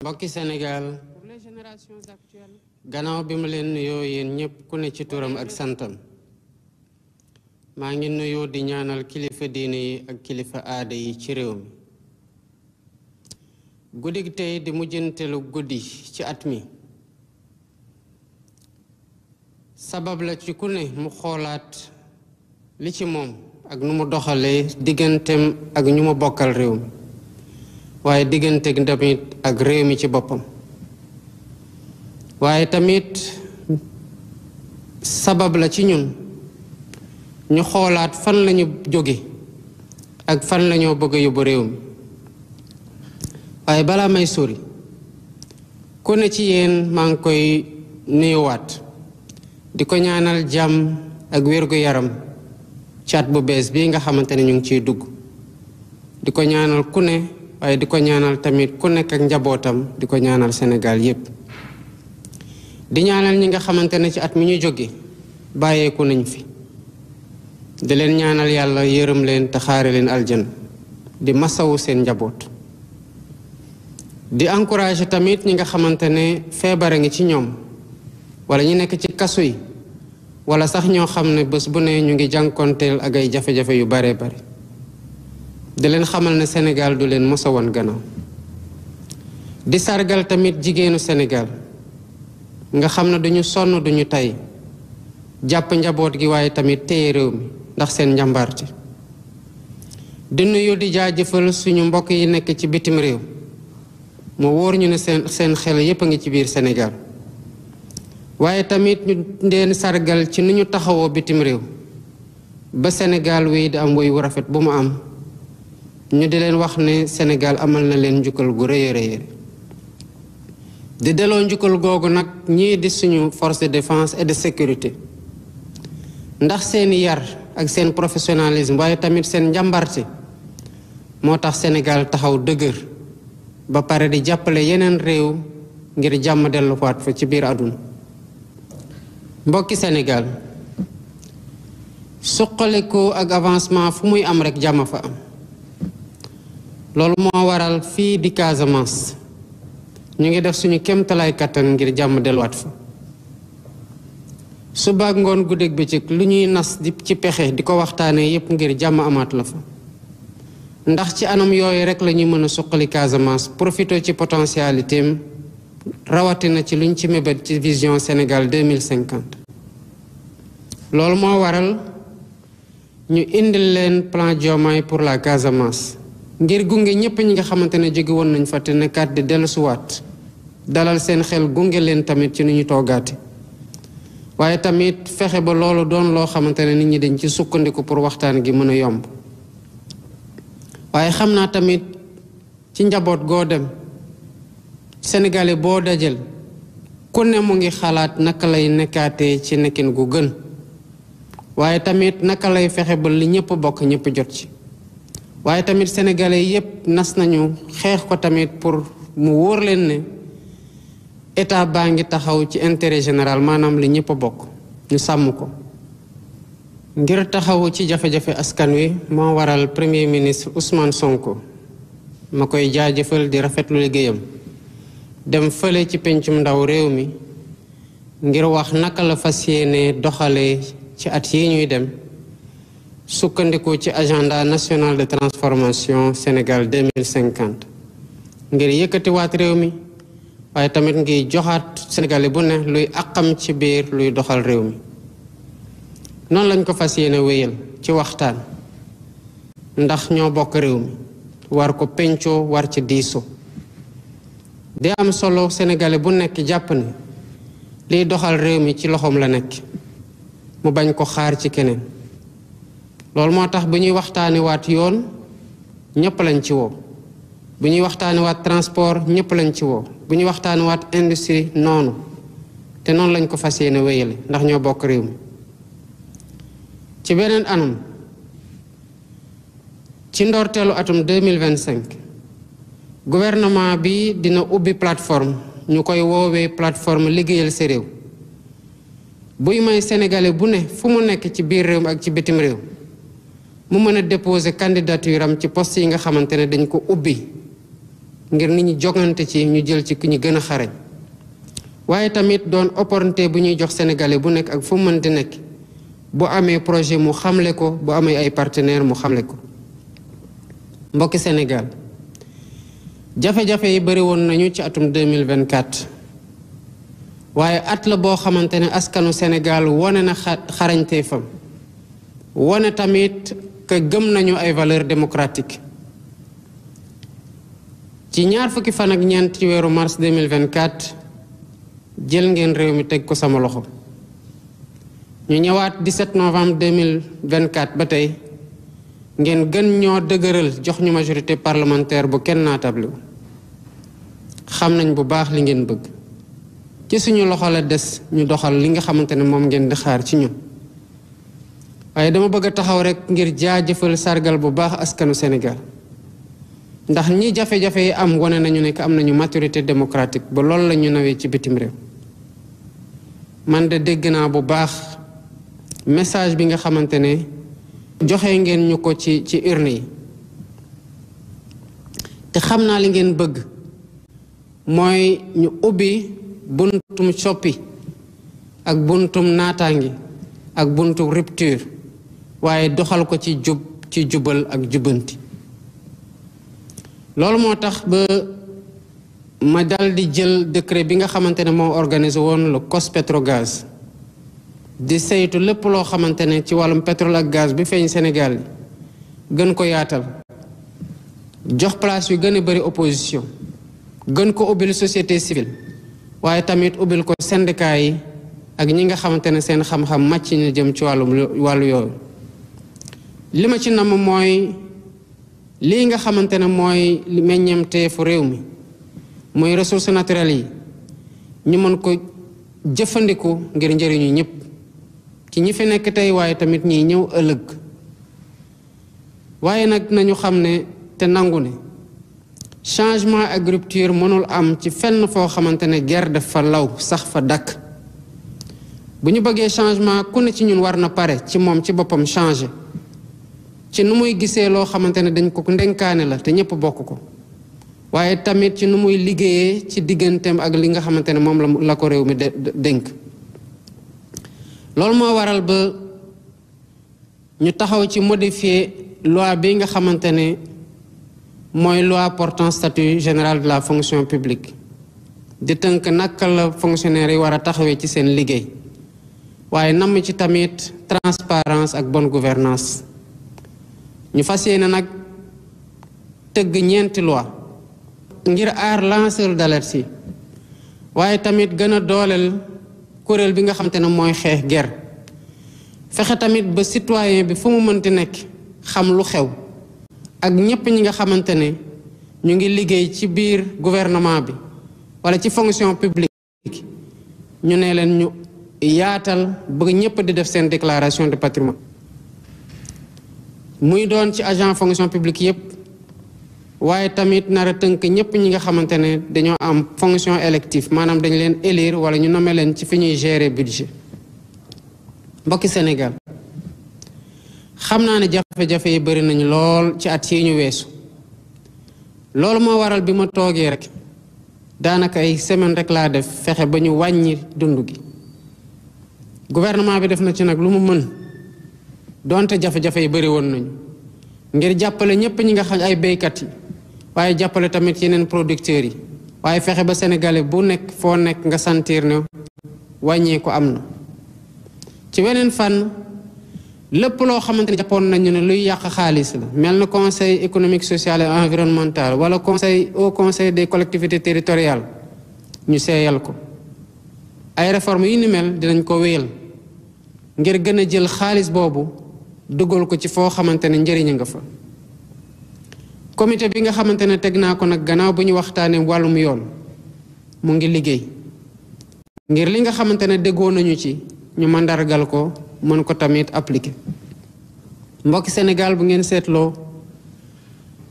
mbokki Sénégal gannaaw bi ma leen nuyoo yéen ñëpp ku ne ci turam ak santam maa ngi nuyoo di ñaanal kilifa diine yi ak kilifa aada yi ci réew mi guddi tey di mujjantelu guddi ci at mi sabab la ci ku ne mu xoolaat li ci moom ak nu mu doxalee digganteem ak ñu mu bokkal réew mi waaye diggante tamit ak réew mi ci boppam waaye tamit sabab la ci ñun ñu xoolaat fan lañu jóge ak fan lañoo bëgg a yóbbu réew mi waaye balaa may sori ku ne ci yéen maa ngi koy nuyuwaat di ko ñaanal jàmm ak wér-gu-yaram ci at bu bees bii nga xamante ne ñu ngi ciy dugg di ko ñaanal ku ne waaye di ko ñaanal tamit ku nekk ak njabootam di ko ñaanal Sénégal yépp di ñaanal ñi nga xamante ne ci at mi ñu jóge bàyyeeku nañ fi di leen ñaanal yàlla yërëm leen te xaare leen aljana di masawu seen njaboot di encourager tamit ñi nga xamante ne feebar a ngi ci ñoom wala ñi nekk ci kaso yi wala sax ñoo xam ne bés bu ne ñu ngi jànkonteel ak ay jafe-jafe yu bare bare di leen xamal ne Sénégal du leen mos a woon gannaaw di sargal tamit jigéenu Sénégal nga xam ne duñu sonn duñu tay jàpp njaboot gi waaye tamit téye réew mi ndax seen njàmbaarte di nuyu di jaajëfal suñu mbokk yi nekk ci bitim réew mu wóor ñu ne seen xel yépp a ngi ci biir Sénégal waaye tamit ñu leen sargal ci ni ñu taxawoo bitim réew ba Sénégal wéy di am woy wu rafet bu mu am ñu di leen wax ne Sénégal amal na leen njukkal gu rëy a rëy di delloo njukkal googu nag ñii di suñu force de défense et de sécurité ndax seen yar ak seen professionnalisme waaye tamit seen njàmbarte moo tax Sénégal taxaw dëgër ba pare di jàppale yeneen réew ngir jàmm delluwaat fa ci biir àdduna mbokki Sénégal suqaliku ak avancement fu muy am rek jàmm fa am loolu moo waral fii di Casamance ñu ngi def suñu kéemtalaay kattan ngir jàmm delluwaat fa suba ak ngoon guddeeg bëccëg lu ñuy nas di ci pexe di ko waxtaanee yépp ngir jàmm amaat la fa ndax ci anam yooyu rek la ñuy mën a suqali Casamance profité ci potentialité am rawatina ci luñ ci mébét ci vision Sénégal 2050 loolu moo waral ñu indil leen plan Diomaye pour la Casamance ngir gunge ñépp ñi nga xamante ne jóge woon nañ fa te nekkaat di dellusiwaat dalal seen xel gunge leen tamit ci nu ñu toogaate waaye tamit fexe ba loolu doon loo xamante ne nit ñi dañ ci sukkandiku pour waxtaan gi mën a yomb waaye xam naa tamit ci njaboot goo dem Sénégalais boo dajal ku ne mu ngi xalaat naka lay nekkaatee ci nekkin gu gën waaye tamit naka lay fexe ba li ñëpp bokk ñëpp jot ci waaye tamit Sénégalais yépp nas nañu xeex ko tamit pour mu wóor leen ne état baa ngi taxaw ci intérêt général maanaam li ñëpp bokk ñu sàmm ko ngir taxaw ci jafe-jafe askan wi moo waral premier ministre Ousmane Sonko ma koy jaajëfal di rafetlu liggéeyam dem fële ci pencum ndaw réew mi ngir wax naka la fas yéene doxalee ci at yi ñuy dem sukkandiku ci agenda national de transformation Sénégal 2050 ngir yëkkatiwaat réew mi waaye tamit ngi joxaat Sénégalais bu ne luy àqam ci biir luy doxal réew mi noonu lañ ko fas yéene wéyal ci waxtaan ndax ñoo bokk réew mi war ko pencoo war ci diiso di am solo Sénégalais bu nekk jàpp ne liy doxal réew mi ci loxoom la nekk mu bañ ko xaar ci keneen loolu moo tax bu ñuy waxtaani waat yoon ñëpp lañ ci woo bu ñuy waxtaani waat transport ñëpp lañ ci woo bu ñuy waxtaani waat industrie noonu te noonu lañ ko fas yéene wéyale ndax ñoo bokk réew mi ci beneen anam ci ndorteelu atum 2025 gouvernement bi dina ubbi plateforme ñu koy woowee plateforme liggéeyal sa réew buy may sénégalais bu ne fu mu nekk ci biir réew mi ak ci bitim réew mu mën a déposer candidature am ci poste yi nga xamante ne dañ ko ubbi ngir nit ñi jogante ci ñu jël ci ku ñu gën a xarañ waaye tamit doon opportunité bu ñuy jox sénégalais bu nekk ak fu mu mënti nekk bu amee projet mu xamle ko bu amee ay partenaires mu xamle ko mbokki Sénégal jafe-jafe yi bëri woon nañu ci atum 2024 waaye at la boo xamante ne askanu Sénégal wone na xarañteefam wone tamit que gëm nañu ay valeurs démocratiques ci ñaar fukki fan ak ñeent ci weeru mars 2024 jël ngeen réew mi teg ko sama loxo ñu ñëwaat 17 novembre 2024 ba tey ngeen gën ñoo dëgëral jox ñu majorité parlementaire bu kenn naatable xam nañ bu baax li ngeen bëgg ci suñu loxo la des ñu doxal li nga xamante ne moom ngeen di xaar ci ñun waaye dama bëgg a taxaw rek ngir jaajëfal sargal bu baax askanu Sénégal ndax ñi jafe-jafe yi am wane nañu ne am nañu maturité démocratique ba loolu la ñu nawee ci bitim réew man de dégg naa bu baax message bi nga xamante ne joxe ngeen ñu ko ci urne yi te xam naa li ngeen bëgg mooy ñu ubbi buntum soppi ak buntum naataangi ak buntum rupture waaye doxal ko ci jubal ak jubanti loolu moo tax ba ma dal di jël décret bi nga xamante ne moo organisé woon le COS-Petrogaz di saytu lépp loo xamante ne ci wàllum pétrole ak gaz bi feeñ Sénégal yi gën ko yaatal jox place yu gën a bëri opposition gën ko ubbil société civile waaye tamit ubbil ko syndicat yi ak ñi nga xamante ne seen xam-xam màcc na jëm ci wàllu yooyu li ma ci namm mooy lii nga xamante ne mooy meññeemteefu réew mi mooy ressources naturelles yi ñu mën ko jëfandiku ngir njëriñu ñëpp ci ñi fi nekk tey waaye tamit ñiy ñëw ëllëg waaye nag nañu xam ne te nangu ne changement ak rupture mënul am ci fenn foo xamante ne guerre dafa law sax fa dakk bu ñu bëggee changement ku ne ci ñun war na pare ci moom ci boppam changer ci nu muy gisee loo xamante ne dañ ko ndenkaane la te ñëpp bokk ko waaye tamit ci nu muy liggéeyee ci digganteem ak li nga xamante ne moom la ko réew mi dénk loolu moo waral ba ñu taxaw ci modifier loi bi nga xamante ne mooy loi portant statut général de la fonction publique di tënk naka la fonctionnaire yi war a taxawee ci seen liggéey waaye namm ci tamit transparence ak bonne gouvernance ñu fas yéene nag tëgg ñeenti loi ngir aar lanceur d'alerte yi waaye tamit gën a dooleel kuréel bi nga xamante ne mooy xeex guerre fexe tamit ba citoyen bi fu mu mënti nekk xam lu xew ak ñépp ñi nga xamante ne ñu ngi liggéey ci biir gouvernement bi wala ci fonction publique ñu ne leen ñu yaatal bëgg ñépp di def seen déclaration de patrimoine muy doon ci agent fonction publique yépp waaye tamit nar a tënk ñépp ñi nga xamante ne dañoo am fonction élective maanaam dañ leen élire wala ñu nommé leen ci fi ñuy gérer budget mbokki Sénégal xam naa ne jafe-jafe yi bari nañu lool ci at yi ñu weesu loolu moo waral bi ma toogee rek daanaka ay semaine rek laa def fexe ba ñu wàññi dund gi gouvernement bi def na ci nag lu mu mën donte jafe-jafe yi bari woon nañu ngir jàppale ñépp ñi nga xam ay béykat yi waaye jàppale tamit yeneen producteurs yi waaye fexe ba sénégalais bu nekk foo nekk nga sentir ne wàññee ko am na ci weneen fan lépp loo xamante ne jàppoon nañu ne luy yàq xaalis la mel na conseil économique social et environnemental wala au conseil des collectivités territoriales ñu seeyal ko ay réformes yu ni mel dinañ ko wéyal ngir gën a jël xaalis boobu dugal ko ci foo xamante ne njëriñ nga fa comité bi nga xamante ne teg naa ko nag gannaaw bu ñu waxtaanee wàllum yoon mu ngi liggéey ngir li nga xamante ne déggoo nañu ci ñu mandargal ko mën ko tamit appliquer mbokki Sénégal bu ngeen seetloo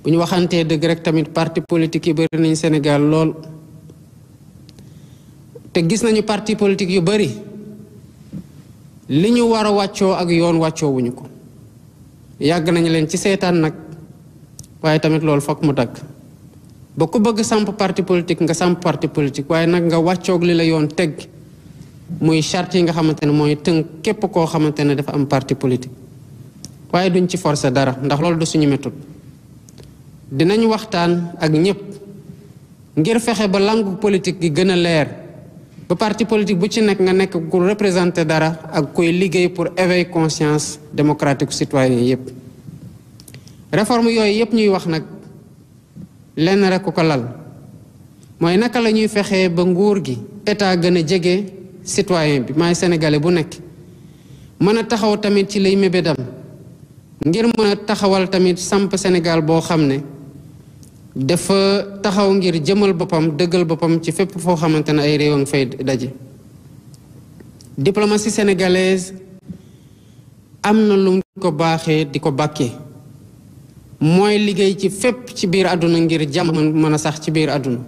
bu ñu waxantee dëgg rek tamit parti politique yi bari nañ Sénégal lool te gis nañu parti politique yu bari li ñu war a wàccoo ak yoon wàccoo wuñu ko yàgg nañu leen ci seetaan nag waaye tamit loolu fokk mu dagg ba ku bëgg samp parti politique nga samp parti politique waaye nag nga wàccoog li la yoon teg muy charte yi nga xamante ne mooy tënk képp koo xamante ne dafa am parti politique waaye duñ ci forcer dara ndax loolu du suñu méthode dinañ waxtaan ak ñëpp ngir fexe ba langue politique gi gën a leer ba parti politique bu ci nekk nga nekk ku représenter dara ak kuy liggéey pour éveiller conscience démocratique citoyen yépp réforme yooyu yépp ñuy wax nag lenn rek ko lal mooy naka la ñuy fexee ba nguur gi état gën a jege citoyen bi maay sénégalais bu nekk mën a taxaw tamit ci lay mébédam ngir mën a taxawal tamit samp Sénégal boo xam ne dafa taxaw ngir jëmal boppam dëggal boppam ci fépp foo xamante ne ay réew a ngi fay daje. Diplomatie sénégalaise am na lu ko baaxee di ko bàkkee mooy liggéey ci fépp ci biir àdduna ngir jàmm mën a sax ci biir àdduna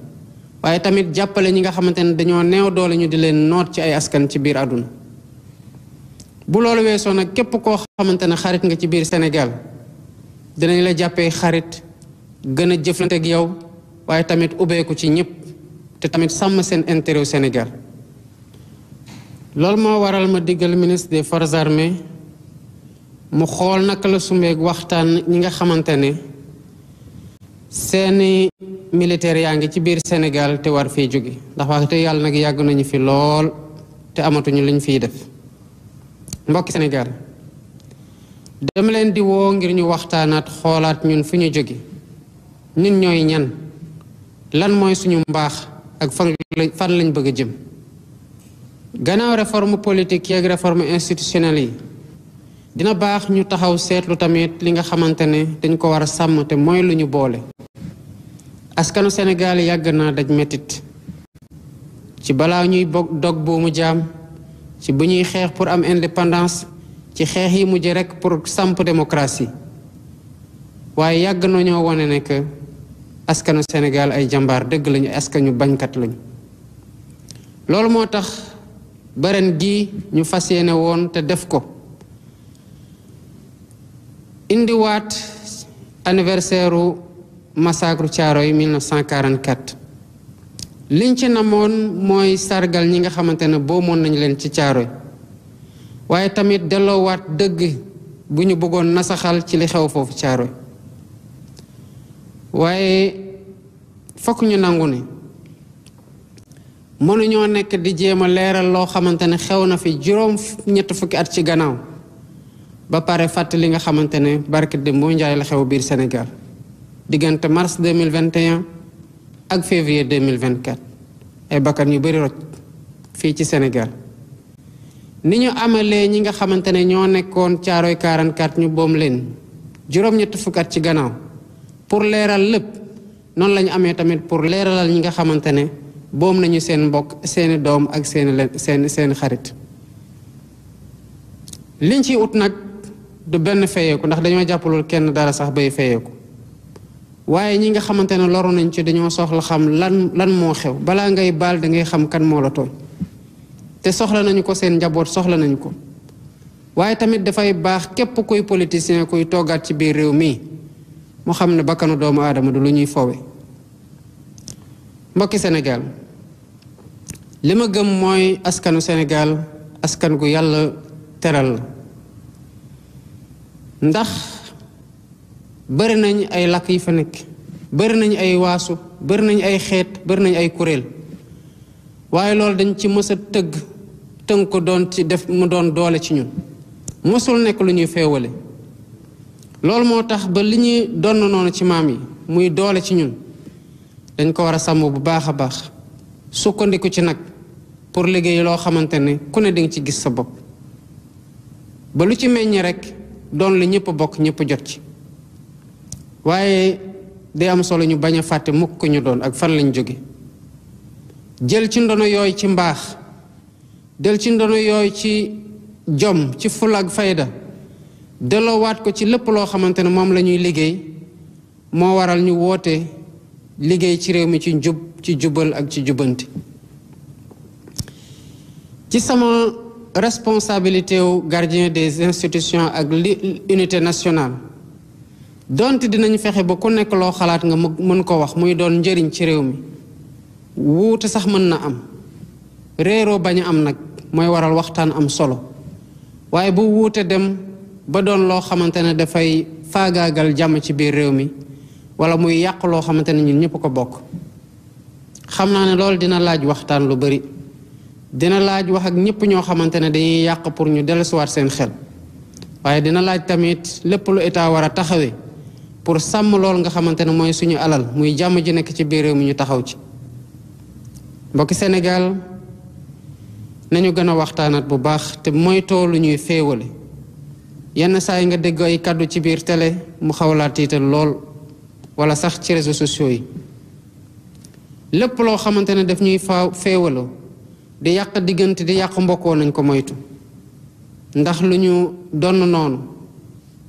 waaye tamit jàppale ñi nga xamante ne dañoo neew doole ñu di leen noot ci ay askan ci biir àdduna. bu loolu weesoo nag képp koo xamante ne xarit nga ci biir Sénégal dinañ la jàppee xarit gën a jëflante ak yow waaye tamit ubbeeku ci ñëpp te tamit sàmm seen intérêt au Sénégal. loolu moo waral ma diggal ministre des forces armées mu xool naka la sumbeeg waxtaan ñi nga xamante ne seeni militaires yaa ngi ci biir Sénégal te war fii jóge ndax wax te yàlla nag yàgg nañu fi lool te amatuñu liñ fiy def. mbokki Sénégal dama leen di woo ngir ñu waxtaanaat xoolaat ñun fu ñu jóge ñun ñooy ñan lan mooy suñu mbaax ak fan lañ bëgg a jëm. gannaaw réforme politique yi ak réforme institutionnelle yi dina baax ñu taxaw seetlu tamit li nga xamante ne dañ ko war a sàmm te mooy lu ñu boole. askanu Sénégal yàgg naa daj metit ci balaa ñuy dog buumu jaam ci bu ñuy xeex pour am indépendance ci xeex yi mujj rekk pour samp démocratie waaye yàgg nañoo wane ne que askanu Sénégal ay jàmbaar dëgg lañu askanu bañkat lañu. loolu moo tax baren gi ñu fas yéene woon te def ko indiwaat anniversaire u massacre Thiaroye 1944 liñ ci namoon mooy sargal ñi nga xamante ne boomoon nañu leen ci Thiaroye waaye tamit delloowaat dëgg bu ñu bëggoon nasaxal ci li xew foofu Thiaroye waaye fokk ñu nangu ne mënuñoo nekk di jéem a leeral loo xamante ne xew na fi juróom ñett fukki at ci gannaaw ba pare fàtte li nga xamante ne barke de moo njaay la xew biir Sénégal diggante mars 2021 ak février 2024 ay bakkan yu bari roj fii ci Sénégal ni ñu amalee ñi nga xamante ne ñoo nekkoon Thiaroye 44 ñu boom leen juróom-ñett fukki at ci gannaaw pour leeral lépp noonu lañu amee tamit pour leeralal ñi nga xamante ne boom nañu seen mbokk seeni doom ak seeni xarit. liñ ci ut nag du benn feyeeku ndax dañoo jàppalul kenn dara sax bay feyeeku waaye ñi nga xamante ne loru nañ ci dañoo soxla xam lan moo xew balaa ngay baal da ngay xam kan moo la tooñ te soxla nañu ko seen njaboot soxla nañu ko waaye tamit dafay baax képp kuy politicien kuy toggaat ci biir réew mi mu xam ne bakkanu doomu aadama du lu ñuy fowe. mbokki Sénégal li ma gëm mooy askanu Sénégal askan gu yàlla teral la ndax bari nañ ay làkk yi fa nekk bari nañ ay waasu bari nañ ay xeet bari nañ ay kuréel waaye loolu dañ ci mës a tënk ko doon ci def mu doon doole ci ñun mësul nekk lu ñuy feewale loolu moo tax ba li ñuy donn noonu ci maam yi muy doole ci ñun dañ ko war a sàmm bu baax a baax sukkandiku ci nag pour liggéey loo xamante ne ku ne dinga ci gis sa bopp ba lu ci meññ rek doon lu ñëpp bokk ñëpp jot ci waaye day am solo ñu bañ a fàtte mukk ko ñu doon ak fan lañ jóge jël ci ndono yooyu ci mbaax jël ci ndono yooyu ci jom ci fulla ak fayda delloowaat ko ci lépp loo xamante ne moom la ñuy liggéey moo waral ñu woote liggéey ci réew mi ci njub ci jubal ak ci jubanti ci sama responsabilité wu gardien des institutions ak l'unité nationale donte dinañ fexe ba ku nekk loo xalaat nga mën ko wax muy doon njëriñ ci réew mi wuute sax mën na am réeroo bañ a am nag mooy waral waxtaan am solo waaye bu wuute dem ba doon loo xamante ne dafay faagaagal jàmm ci biir réew mi wala muy yàq loo xamante ne ñun ñëpp ko bokk xam naa ne loolu dina laaj waxtaan lu bari dina laaj wax ak ñëpp ñoo xamante ne dañuy yàq pour ñu dellusiwaat seen xel waaye dina laaj tamit lépp lu état war a taxawee pour sàmm lool nga xamante ne mooy suñu alal muy jàmm ji nekk ci biir réew mi ñu taxaw ci mbokki Sénégal nañu gën a waxtaanaat bu baax te moytoo lu ñuy féewale yenn saa yi nga dégg ay kàddu ci biir télé mu xawlaa tiital lool wala sax ci réseaux sociaux yi lépp loo xamante ne daf ñuy féewaloo di yàq diggante di yàq mbokkoo nañ ko moytu ndax lu ñu donn noonu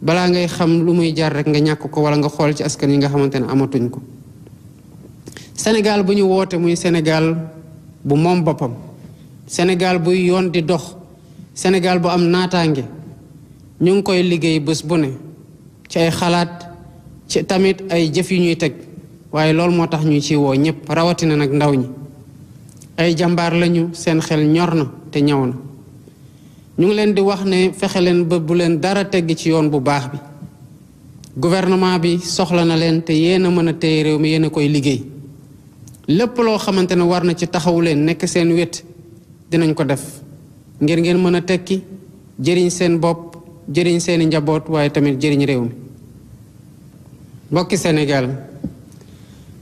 balaa ngay xam lu muy jar rek nga ñàkk ko wala nga xool ci askan yi nga xamante ne amatuñ ko Sénégal bu ñu woote muy Sénégal bu moom boppam Sénégal buy yoon di dox Sénégal bu am naataange ñu ngi koy liggéey bés bu ne ci ay xalaat ci tamit ay jëf yu ñuy teg waaye loolu moo tax ñu ci woo ñëpp rawatina nag ndaw ñi ay jàmbaar lañu seen xel ñor na te ñaw na ñu ngi leen di wax ne fexe leen ba bu leen dara tegg ci yoon bu baax bi gouvernement bi soxla na leen te yéen a mën a téye réew mi yéen a koy liggéey lépp loo xamante ne war na ci taxawu leen nekk seen wet dinañ ko def ngir ngeen mën a tekki jëriñ seen bopp jëriñ seeni njaboot waaye tamit jëriñ réew mi mbokki Sénégal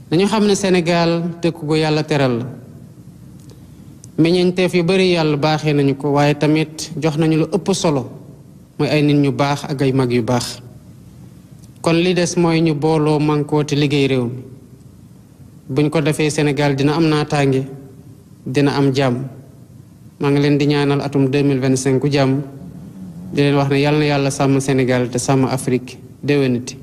dañu xam ne Sénégal dëkk gu yàlla teral la meññeenteef yu bari yàlla baaxee nañu ko waaye tamit jox nañu lu ëpp solo mooy ay nit ñu baax ak ay mag yu baax kon li des mooy ñu booloo mànkoo te liggéey réew mi buñ ko defee Sénégal dina am naataange dina am jàmm maa ngi leen di ñaanal atum 2025 jàmm di leen wax ne yàlla na yàlla sàmm Sénégal te sàmm Afrique déwéniti